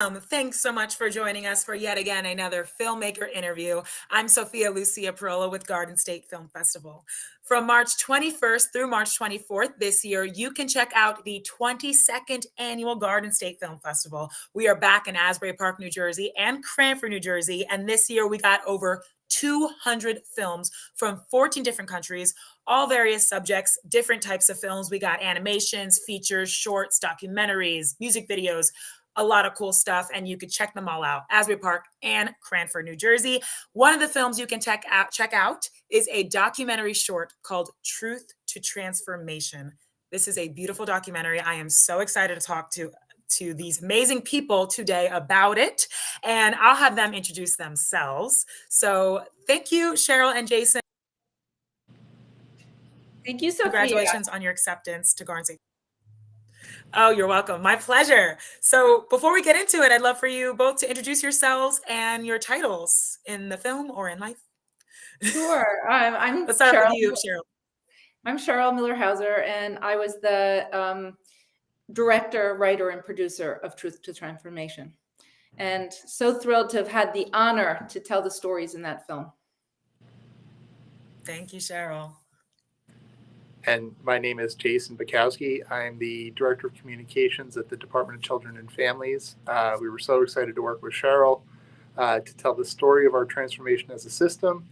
Thanks so much for joining us for yet again another Filmmaker interview. I'm Sophia Lucia Parola with Garden State Film Festival. From March 21st through March 24th this year, you can check out the 22nd Annual Garden State Film Festival. We are back in Asbury Park, New Jersey and Cranford, New Jersey, and this year we got over 200 films from 14 different countries, all various subjects, different types of films. We got animations, features, shorts, documentaries, music videos, a lot of cool stuff, and you could check them all out. Asbury Park and Cranford, New Jersey. One of the films you can check out is a documentary short called Truth to Transformation. This is a beautiful documentary. I am so excited to talk to these amazing people today about it, and I'll have them introduce themselves. So thank you, Cheryl and Jason. Thank you, Sophia. Congratulations on your acceptance to Garden State. Oh, you're welcome. My pleasure. So before we get into it, I'd love for you both to introduce yourselves and your titles in the film or in life. Sure. I'm Let's start Cheryl. with you, Cheryl. I'm Cheryl Miller-Hauser, and I was the director, writer, and producer of Truth to Transformation. And so thrilled to have had the honor to tell the stories in that film. Thank you, Cheryl. And my name is Jason Bukowski. I'm the Director of Communications at the Department of Children and Families. We were so excited to work with Cheryl to tell the story of our transformation as a system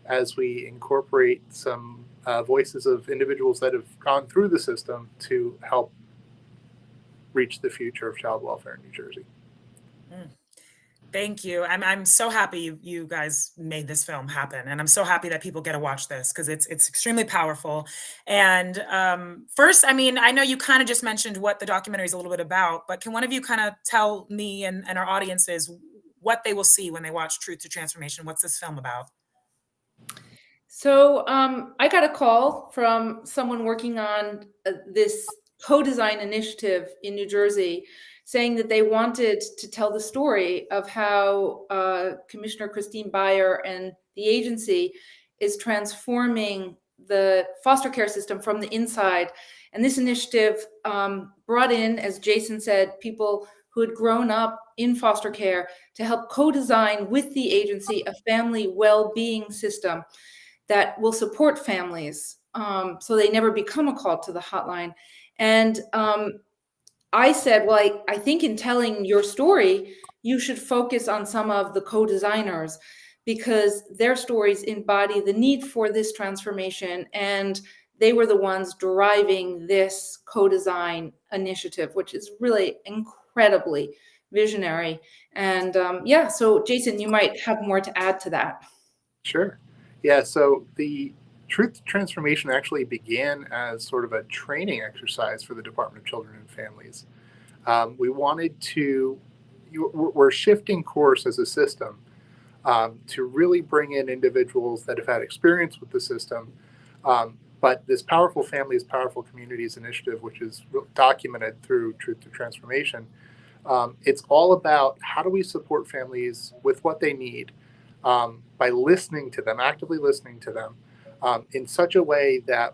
as we incorporate some voices of individuals that have gone through the system to help reach the future of child welfare in New Jersey. Thank you. I'm so happy you guys made this film happen, and I'm so happy that people get to watch this because it's extremely powerful. And first, I mean, I know you kind of just mentioned what the documentary is a little bit about, but can one of you kind of tell me and our audiences what they will see when they watch Truth to Transformation? What's this film about? So I got a call from someone working on this co-design initiative in New Jersey, saying that they wanted to tell the story of how Commissioner Christine Beyer and the agency is transforming the foster care system from the inside. And this initiative brought in, as Jason said, people who had grown up in foster care to help co-design with the agency a family well-being system that will support families so they never become a call to the hotline. And I said, well, I think in telling your story, you should focus on some of the co-designers because their stories embody the need for this transformation. And they were the ones driving this co-design initiative, which is really incredibly visionary. And yeah, so Jason, you might have more to add to that. Sure. Yeah, so the Truth to Transformation actually began as sort of a training exercise for the Department of Children and Families. We wanted to, we're shifting course as a system to really bring in individuals that have had experience with the system. But this Powerful Families, Powerful Communities initiative, which is documented through Truth to Transformation, it's all about how do we support families with what they need by listening to them, actively listening to them, in such a way that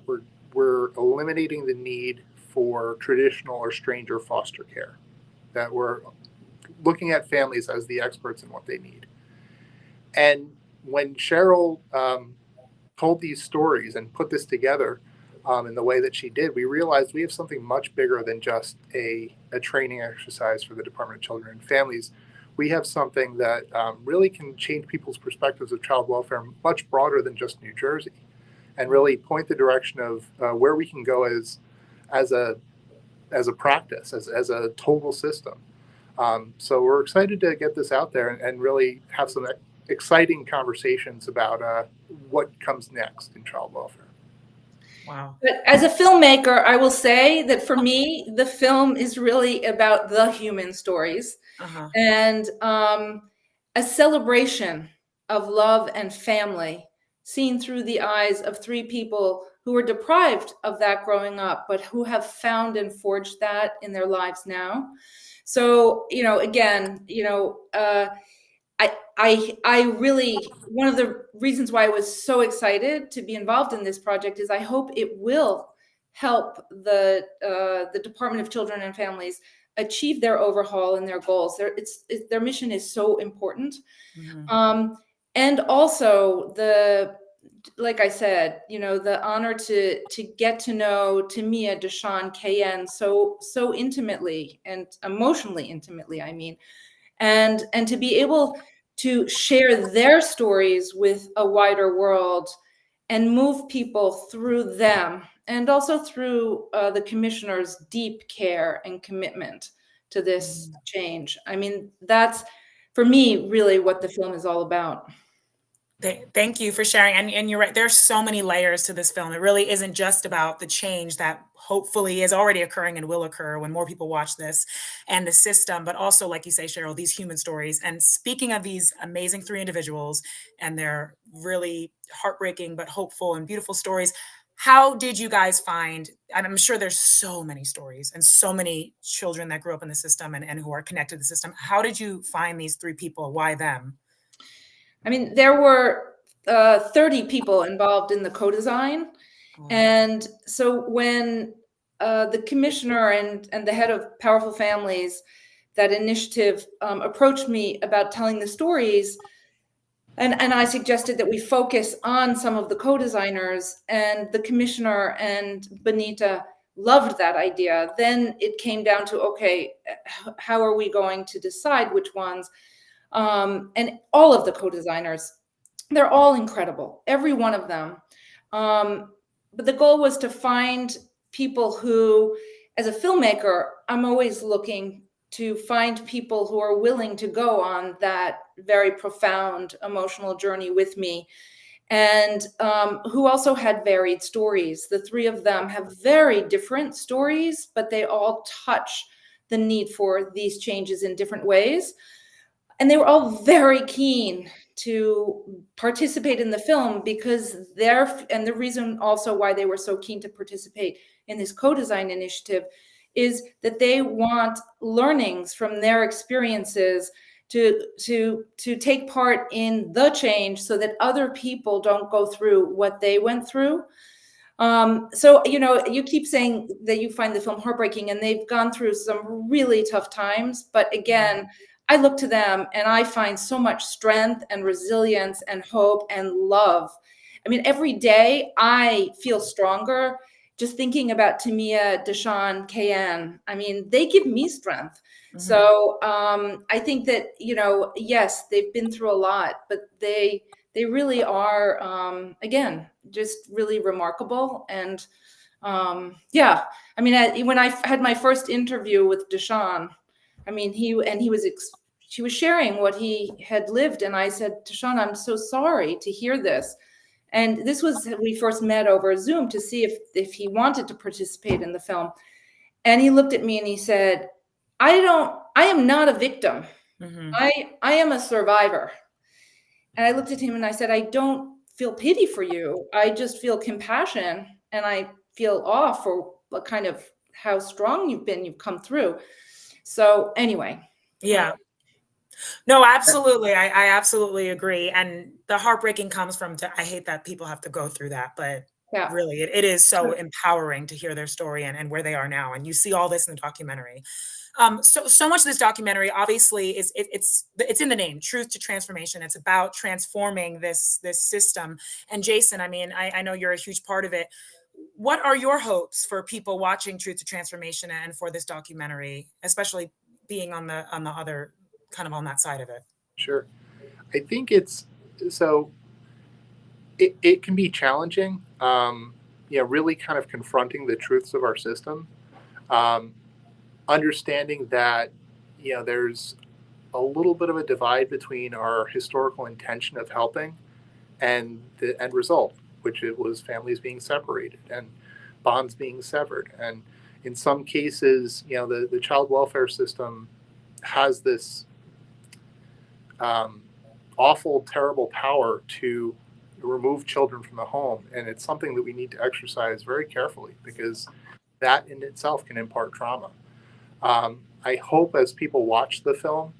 we're eliminating the need for traditional or stranger foster care, that we're looking at families as the experts in what they need. And when Cheryl told these stories and put this together in the way that she did, we realized we have something much bigger than just a training exercise for the Department of Children and Families. We have something that really can change people's perspectives of child welfare much broader than just New Jersey, and really point the direction of where we can go as a practice, as a total system. So we're excited to get this out there and really have some exciting conversations about what comes next in child welfare. Wow. But as a filmmaker, I will say that for me, the film is really about the human stories and a celebration of love and family seen through the eyes of three people who were deprived of that growing up, but who have found and forged that in their lives now. So, again, I really, one of the reasons why I was so excited to be involved in this project is I hope it will help the Department of Children and Families achieve their overhaul and their goals. Their mission is so important. And also like I said, the honor to get to know Tamia, Deshawn, KN so intimately and emotionally intimately, I mean, and to be able to share their stories with a wider world and move people through them, and also through the commissioner's deep care and commitment to this change. I mean, that's, for me, really what the film is all about. Thank you for sharing. And you're right, there's so many layers to this film. It really isn't just about the change that hopefully is already occurring and will occur when more people watch this and the system, but also, like you say, Cheryl, these human stories. And speaking of these amazing three individuals and their really heartbreaking but hopeful and beautiful stories, how did you guys find, and I'm sure there's so many stories and so many children that grew up in the system and who are connected to the system. How did you find these three people? Why them? I mean, there were 30 people involved in the co-design. Wow. And so when the commissioner and the head of Powerful Families, that initiative, approached me about telling the stories, and I suggested that we focus on some of the co-designers, and the commissioner and Benita loved that idea. Then it came down to, okay, how are we going to decide which ones? And all of the co-designers, they're all incredible, every one of them. But the goal was to find people who, as a filmmaker, I'm always looking to find people who are willing to go on that very profound emotional journey with me, and who also had varied stories. The three of them have very different stories, but they all touch the need for these changes in different ways. And they were all very keen to participate in the film because and the reason also why they were so keen to participate in this co-design initiative is that they want learnings from their experiences to take part in the change so that other people don't go through what they went through. So, you keep saying that you find the film heartbreaking, and they've gone through some really tough times. But again, I look to them and I find so much strength and resilience and hope and love. I mean, every day I feel stronger just thinking about Tamia, Deshawn, KN. I mean, they give me strength. So I think that, yes, they've been through a lot, but they really are, again, just really remarkable. And yeah, I mean, when I had my first interview with Deshawn, I mean, she was sharing what he had lived. And I said, Deshawn, I'm so sorry to hear this. And this was, we first met over Zoom to see if he wanted to participate in the film. And he looked at me and he said, I am not a victim. I am a survivor. And I looked at him and I said, I don't feel pity for you. I just feel compassion, and I feel awe for what kind of how strong you've come through. So anyway. Yeah. No, absolutely. I absolutely agree. And the heartbreaking comes from, I hate that people have to go through that, but Yeah. really it is so empowering to hear their story and where they are now. And you see all this in the documentary. So much of this documentary obviously it's in the name, Truth to Transformation. It's about transforming this system. And Jason, I mean, I know you're a huge part of it. What are your hopes for people watching Truth to Transformation and for this documentary, especially being on the other kind of on that side of it? Sure. I think it can be challenging, really kind of confronting the truths of our system, understanding that, there's a little bit of a divide between our historical intention of helping and the end result, which it was families being separated and bonds being severed. And in some cases, the child welfare system has this awful, terrible power to remove children from the home. And it's something that we need to exercise very carefully, because that in itself can impart trauma. I hope as people watch the film,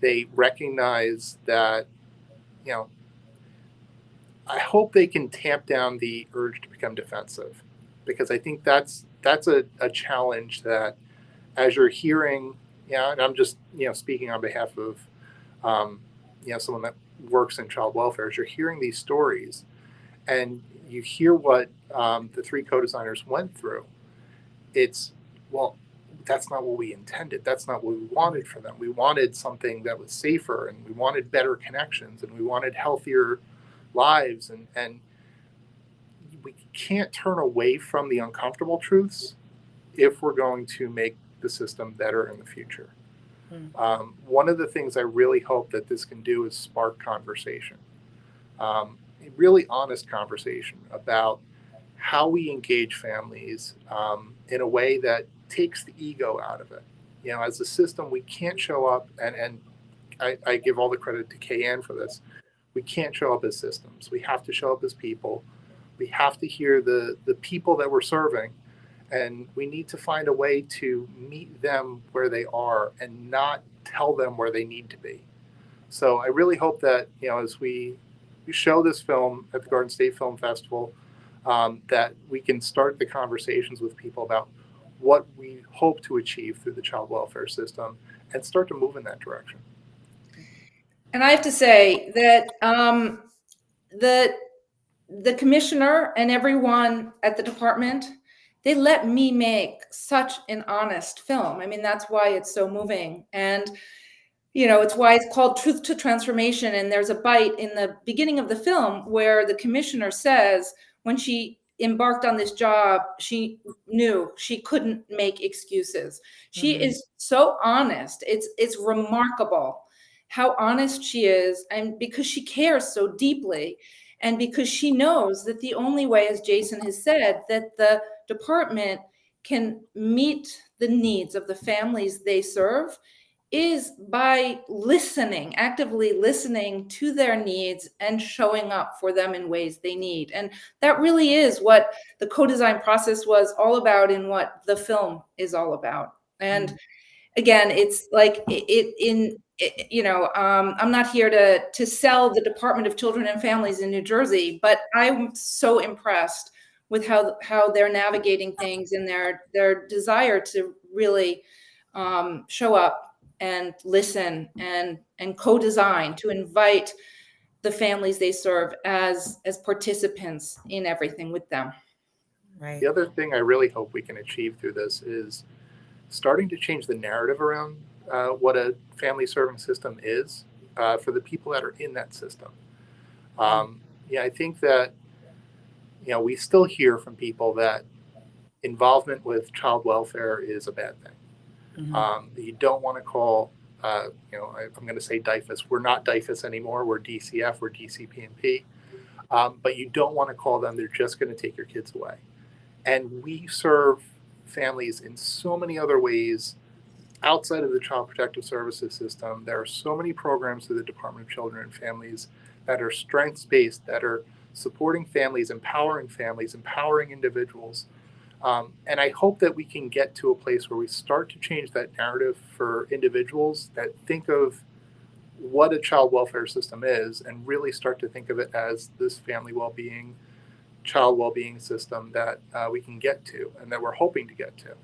they recognize that, I hope they can tamp down the urge to become defensive, because I think that's a challenge that as you're hearing, and I'm just, speaking on behalf of, someone that works in child welfare, as you're hearing these stories and you hear what the three co-designers went through, it's, well, that's not what we intended. That's not what we wanted for them. We wanted something that was safer, and we wanted better connections, and we wanted healthier lives. And we can't turn away from the uncomfortable truths if we're going to make the system better in the future. One of the things I really hope that this can do is spark conversation, a really honest conversation about how we engage families in a way that takes the ego out of it. As a system, we can't show up, and I give all the credit to KN for this. We can't show up as systems. We have to show up as people. We have to hear the people that we're serving, and we need to find a way to meet them where they are and not tell them where they need to be. So I really hope that, as we show this film at the Garden State Film Festival, that we can start the conversations with people about what we hope to achieve through the child welfare system and start to move in that direction. And I have to say that the commissioner and everyone at the department, they let me make such an honest film. I mean, that's why it's so moving. And, it's why it's called Truth to Transformation. And there's a bite in the beginning of the film where the commissioner says, when she embarked on this job, she knew she couldn't make excuses. She is so honest. It's remarkable how honest she is, and because she cares so deeply, and because she knows that the only way, as Jason has said, that the department can meet the needs of the families they serve is by listening, actively listening to their needs and showing up for them in ways they need. And that really is what the co-design process was all about, and what the film is all about. And again, it's like I'm not here to sell the Department of Children and Families in New Jersey, but I'm so impressed with how they're navigating things, and their desire to really show up and listen and co-design, to invite the families they serve as participants in everything with them. Right. The other thing I really hope we can achieve through this is starting to change the narrative around what a family serving system is for the people that are in that system. I think that, we still hear from people that involvement with child welfare is a bad thing. You don't want to call, I'm going to say DIFUS. We're not DIFUS anymore. We're DCF, we're DCP&P. But you don't want to call them, they're just going to take your kids away. And we serve families in so many other ways outside of the Child Protective Services system. There are so many programs through the Department of Children and Families that are strengths-based, that are supporting families, empowering individuals. And I hope that we can get to a place where we start to change that narrative for individuals that think of what a child welfare system is, and really start to think of it as this family well-being, child well-being system that we can get to, and that we're hoping to get to.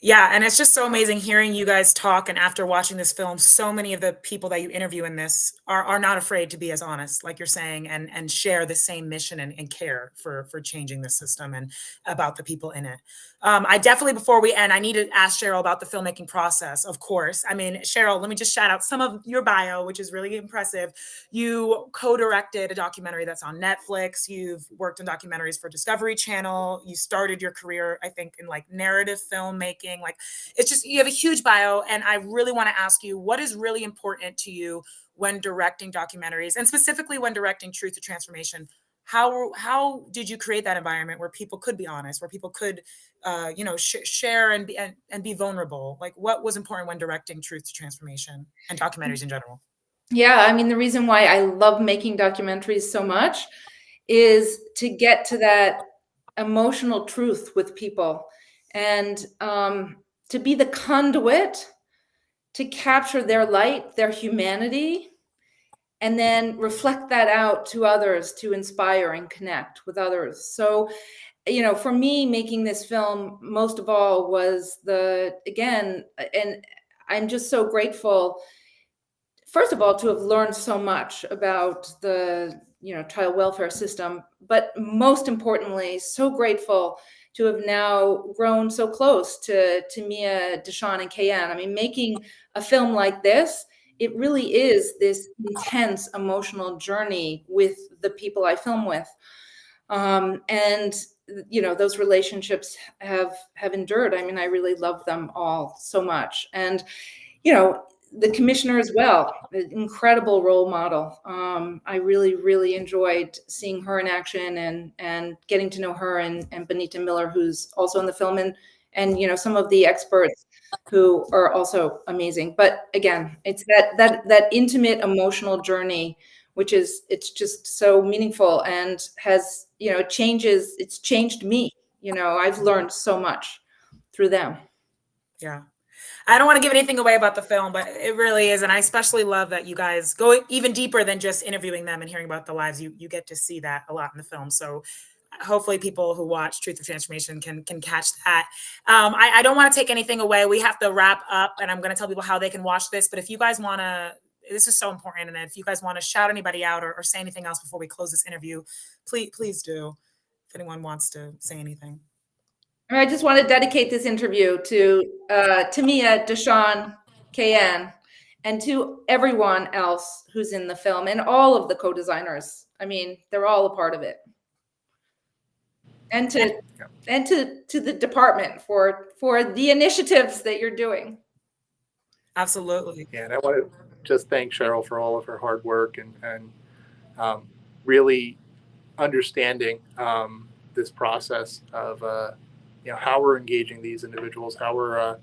Yeah, and it's just so amazing hearing you guys talk. And after watching this film, so many of the people that you interview in this are not afraid to be as honest, like you're saying, and share the same mission and care for changing the system and about the people in it. I definitely, before we end, I need to ask Cheryl about the filmmaking process, of course. I mean, Cheryl, let me just shout out some of your bio, which is really impressive. You co-directed a documentary that's on Netflix. You've worked on documentaries for Discovery Channel. You started your career, I think, in like narrative filmmaking. Like, it's just, you have a huge bio. And I really want to ask you, what is really important to you when directing documentaries, and specifically when directing Truth to Transformation? How did you create that environment where people could be honest, where people could, share and be vulnerable? Like, what was important when directing Truth to Transformation and documentaries in general? Yeah, I mean, the reason why I love making documentaries so much is to get to that emotional truth with people, and to be the conduit to capture their light, their humanity, and then reflect that out to others, to inspire and connect with others. So you know, for me, making this film most of all was and I'm just so grateful, first of all, to have learned so much about the, you know, child welfare system, but most importantly, so grateful to have now grown so close to Mia, Deshawn, and Kayanne. I mean, making a film like this, it really is this intense emotional journey with the people I film with. And you know, those relationships have endured. I mean, I really love them all so much. And you know, the commissioner as well, an incredible role model. I really, really enjoyed seeing her in action and getting to know her and Benita Miller, who's also in the film, and you know, some of the experts who are also amazing. But again, it's that intimate emotional journey, which is, it's just so meaningful and has, you know, it's changed me. You know, I've learned so much through them. Yeah. I don't want to give anything away about the film, but it really is. And I especially love that you guys go even deeper than just interviewing them and hearing about the lives. You get to see that a lot in the film. So hopefully people who watch Truth or Transformation can catch that. I don't want to take anything away. We have to wrap up, and I'm going to tell people how they can watch this. But if you guys want to, this is so important. And if you guys want to shout anybody out or say anything else before we close this interview, please do. If anyone wants to say anything. I just want to dedicate this interview to Mia, Deshawn, Kayanne, and to everyone else who's in the film and all of the co-designers. I mean, they're all a part of it. And to the department for the initiatives that you're doing. Absolutely. Yeah, and I want to just thank Cheryl for all of her hard work and really understanding this process of you know, how we're engaging these individuals, how we're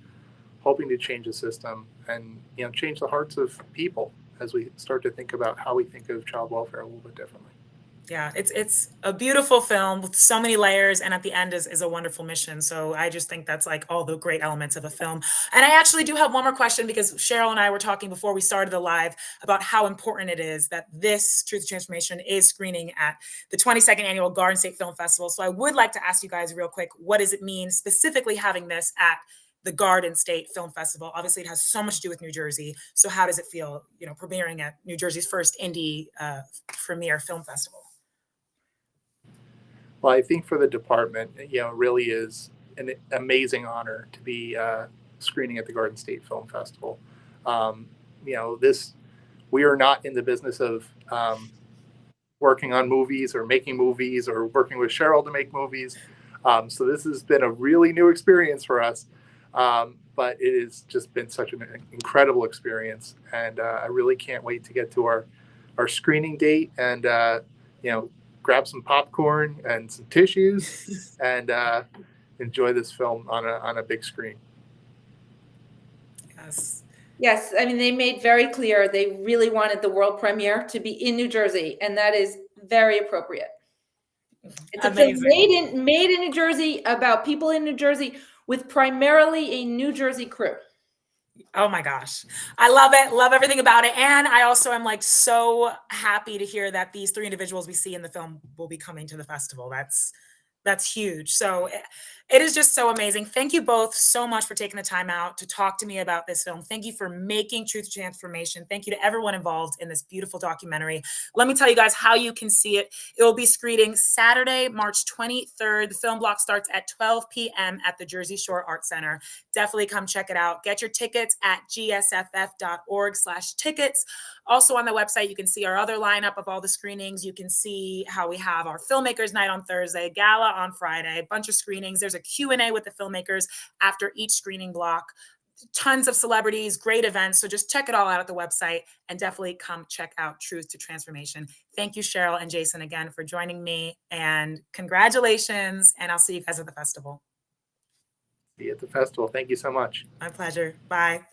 hoping to change the system, and you know, change the hearts of people as we start to think about how we think of child welfare a little bit differently. Yeah, it's a beautiful film with so many layers, and at the end is a wonderful mission. So I just think that's like all the great elements of a film. And I actually do have one more question, because Cheryl and I were talking before we started the live about how important it is that this Truth Transformation is screening at the 22nd Annual Garden State Film Festival. So I would like to ask you guys real quick, what does it mean specifically having this at the Garden State Film Festival? Obviously, it has so much to do with New Jersey. So how does it feel, you know, premiering at New Jersey's first indie premiere film festival? Well, I think for the department, you know, it really is an amazing honor to be screening at the Garden State Film Festival. You know, we are not in the business of working on movies or making movies or working with Cheryl to make movies. So this has been a really new experience for us. But it has just been such an incredible experience. And I really can't wait to get to our screening date and, you know, grab some popcorn and some tissues and enjoy this film on a big screen. Yes, I mean, they made very clear they really wanted the world premiere to be in New Jersey, and that is very appropriate. It's amazing. A film made in New Jersey, about people in New Jersey, with primarily a New Jersey crew. Oh my gosh. I love it. Love everything about it. And I also am like so happy to hear that these three individuals we see in the film will be coming to the festival. That's huge. So it is just so amazing. Thank you both so much for taking the time out to talk to me about this film. Thank you for making Truth Transformation. Thank you to everyone involved in this beautiful documentary. Let me tell you guys how you can see it. It will be screening Saturday, March 23rd. The film block starts at 12 p.m. at the Jersey Shore Art Center. Definitely come check it out. Get your tickets at gsff.org/tickets. Also on the website, you can see our other lineup of all the screenings. You can see how we have our Filmmakers Night on Thursday, Gala on Friday, a bunch of screenings. There's a Q&A with the filmmakers after each screening block. Tons of celebrities, great events. So just check it all out at the website and definitely come check out Truth to Transformation. Thank you, Cheryl and Jason, again for joining me, and congratulations. And I'll see you guys at the festival. See you at the festival. Thank you so much. My pleasure. Bye.